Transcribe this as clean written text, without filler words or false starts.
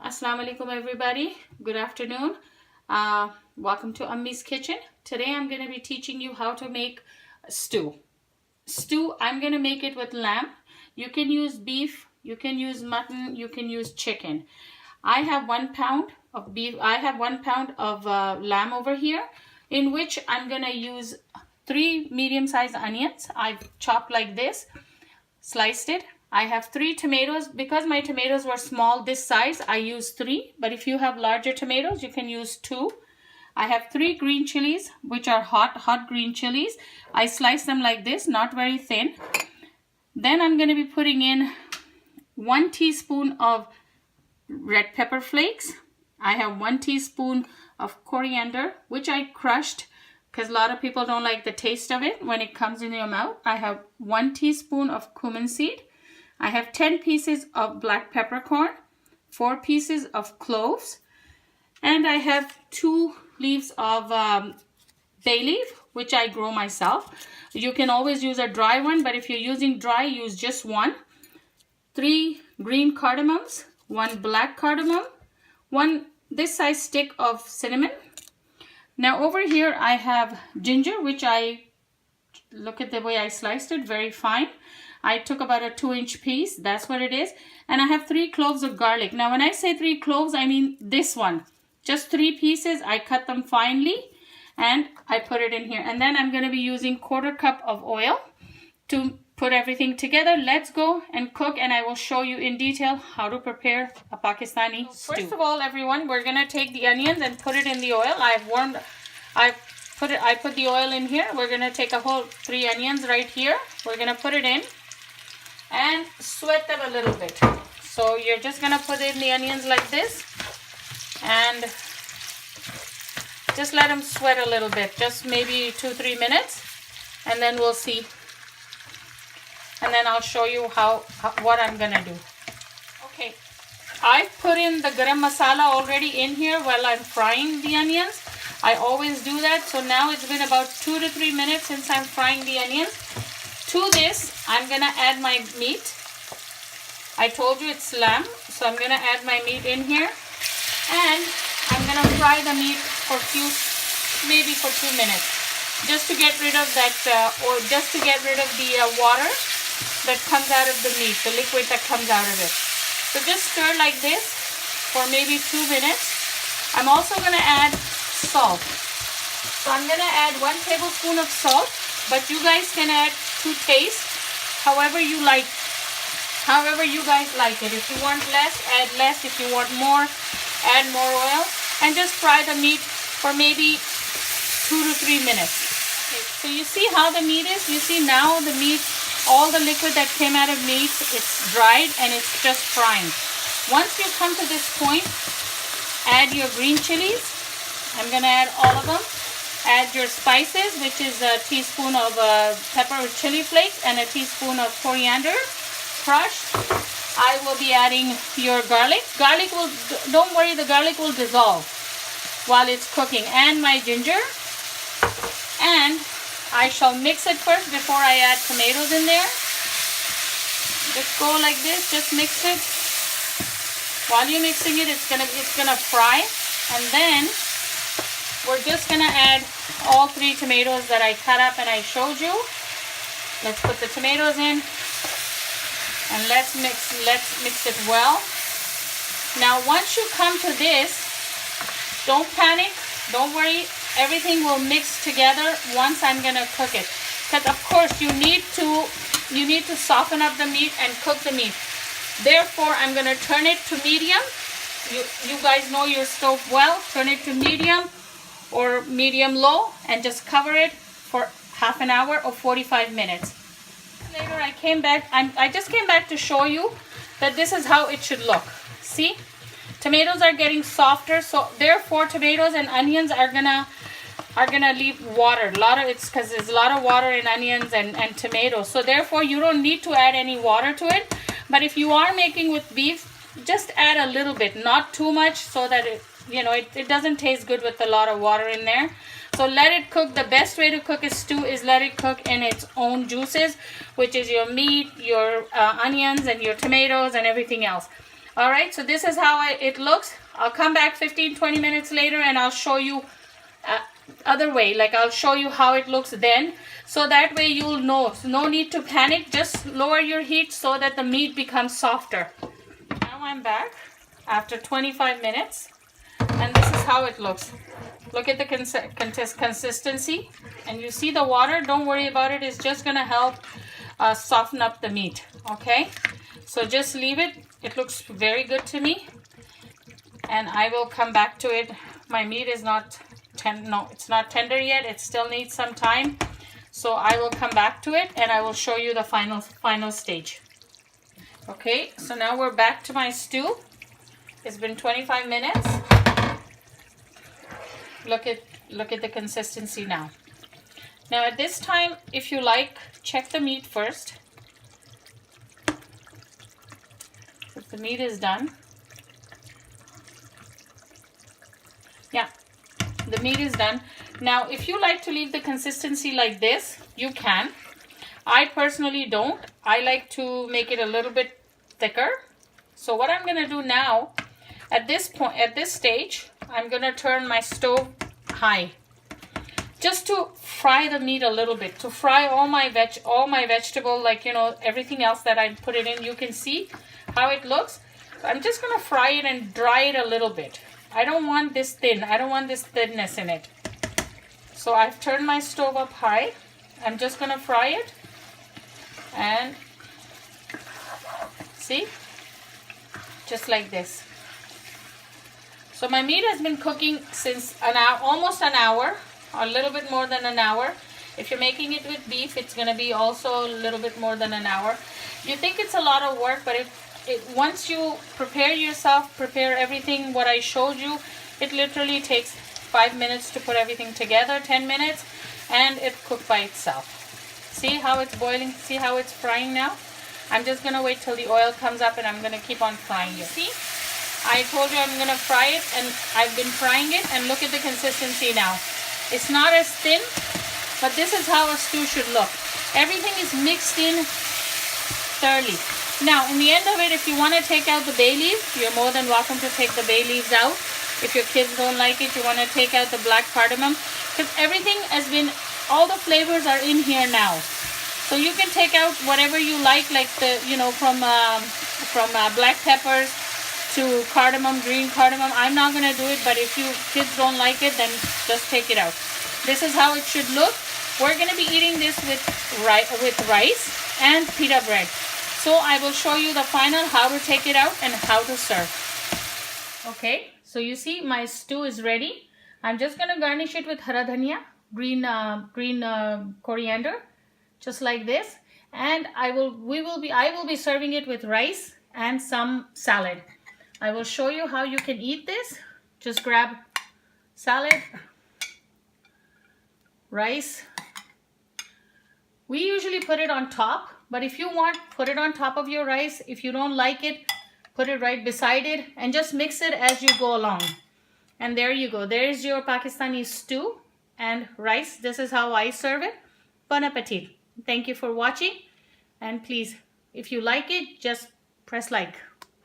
Assalamu alaikum everybody. Good afternoon. Welcome to Ammie's kitchen. Today I'm going to be teaching you how to make stew. I'm going to make it with lamb. You can use beef, you can use mutton, you can use chicken. I have 1 pound of beef. I have 1 pound of lamb over here, in which I'm going to use 3 medium-sized onions. I've chopped like this, sliced it. I have 3 tomatoes. Because my tomatoes were small this size, I used 3, but if you have larger tomatoes, you can use 2. I have 3 green chilies, which are hot green chilies. I slice them like this, not very thin. Then I'm going to be putting in 1 teaspoon of red pepper flakes. I have 1 teaspoon of coriander, which I crushed because a lot of people don't like the taste of it when it comes in your mouth. I have 1 teaspoon of cumin seed. I have 10 pieces of black peppercorn, 4 pieces of cloves, and I have 2 leaves of bay leaf, which I grow myself. You can always use a dry one, but if you're using dry, use just 1. 3 green cardamoms, 1 black cardamom, 1 this size stick of cinnamon. Now over here I have ginger, which look at the way I sliced it, very fine. I took about a 2-inch piece, that's what it is. And I have 3 cloves of garlic. Now when I say 3 cloves, I mean this one. Just 3 pieces, I cut them finely and I put it in here. And then I'm going to be using 1/4 cup of oil to put everything together. Let's go and cook, and I will show you in detail how to prepare a Pakistani stew. First of all, everyone, we're going to take the onions and put it in the oil. I put the oil in here. We're going to take a whole 3 onions right here. We're going to put it in and sweat them a little bit. So you're just going to put in the onions like this and just let them sweat a little bit, just maybe 2-3 minutes, and then we'll see. And then I'll show you what I'm going to do. Okay, I put in the garam masala already in here while I'm frying the onions. I always do that. So now it's been about 2 to 3 minutes since I'm frying the onions. To this, I'm going to add my meat. I told you it's lamb, so I'm going to add my meat in here. And I'm going to fry the meat for maybe for 2 minutes. Just to get rid of that, or just to get rid of the water that comes out of the meat, the liquid that comes out of it. So just stir like this for maybe 2 minutes. I'm also going to add salt. So I'm going to add 1 tablespoon of salt, but you guys can add to taste, however you guys like it. If you want less, add less. If you want more, add more oil, and just fry the meat for maybe 2 to 3 minutes. Okay, so you see how the meat is? You see now the meat, all the liquid that came out of meat, it's dried and it's just frying. Once you come to this point, add your green chilies. I'm going to add all of them. Add your spices, which is a teaspoon of pepper or chili flakes and a teaspoon of coriander crushed. I will be adding your garlic. Don't worry, the garlic will dissolve while it's cooking. And my ginger. And I shall mix it first before I add tomatoes in there. Just go like this, just mix it. While you're mixing it, it's gonna fry. And then we're just gonna add all 3 tomatoes that I cut up and I showed you. Let's put the tomatoes in and let's mix it well. Now once you come to this, don't panic, don't worry, everything will mix together once I'm gonna cook it. Because of course you need to soften up the meat and cook the meat. Therefore I'm gonna turn it to medium. You guys know your stove well. Turn it to medium or medium low and just cover it for half an hour or 45 minutes. Later I just came back to show you that this is how it should look. See, tomatoes are getting softer, so therefore tomatoes and onions are gonna leave water. It's because there's a lot of water in onions and tomatoes, so therefore you don't need to add any water to it. But if you are making with beef, just add a little bit, not too much, so that it doesn't taste good with a lot of water in there. So let it cook. The best way to cook a stew is let it cook in its own juices, which is your meat, your onions, and your tomatoes, and everything else. All right, so this is how it looks. I'll come back 15-20 minutes later and I'll show you other way. Like I'll show you how it looks then. So that way you'll know. So no need to panic. Just lower your heat so that the meat becomes softer. Now I'm back after 25 minutes. And this is how it looks. Look at the consistency. And you see the water. Don't worry about it. It's just going to help soften up the meat. Okay? So just leave it. It looks very good to me. And I will come back to it. My meat is not it's not tender yet. It still needs some time. So I will come back to it and I will show you the final stage. Okay, so now we're back to my stew. It's been 25 minutes. Look at the consistency now. Now at this time, if you like, check the meat first. If the meat is done. Yeah, the meat is done. Now, if you like to leave the consistency like this, you can. I personally don't. I like to make it a little bit thicker. So what I'm going to do now, at this stage, I'm going to turn my stove high. Just to fry the meat a little bit. To fry all my vegetable, like, you know, everything else that I put it in. You can see how it looks. So I'm just going to fry it and dry it a little bit. I don't want this thin. I don't want this thinness in it. So I've turned my stove up high. I'm just going to fry it. And see? Just like this. So my meat has been cooking since an hour, almost an hour. A little bit more than an hour. If you're making it with beef, it's going to be also a little bit more than an hour. You think it's a lot of work, but once you prepare yourself, prepare everything, what I showed you, it literally takes 5 minutes to put everything together, 10 minutes, and it cooked by itself. See how it's boiling? See how it's frying now? I'm just going to wait till the oil comes up and I'm going to keep on frying it. See? I told you I'm going to fry it and I've been frying it, and look at the consistency now. It's not as thin, but this is how a stew should look. Everything is mixed in thoroughly. Now, in the end of it, if you want to take out the bay leaves, you're more than welcome to take the bay leaves out. If your kids don't like it, you want to take out the black cardamom. Because everything has been, all the flavors are in here now. So you can take out whatever you like the, you know, from black peppers to cardamom, green cardamom. I'm not going to do it, but if you kids don't like it, then just take it out. This is how it should look. We're going to be eating this with rice and pita bread. So I will show you the final, how to take it out and how to serve. Okay, so you see my stew is ready. I'm just going to garnish it with hara dhania, green coriander, just like this. And I will be serving it with rice and some salad. I will show you how you can eat this. Just grab salad, rice. We usually put it on top, but if you want, put it on top of your rice. If you don't like it, put it right beside it and just mix it as you go along. And there you go. There's your Pakistani stew and rice. This is how I serve it. Bon appetit. Thank you for watching. And please, if you like it, just press like.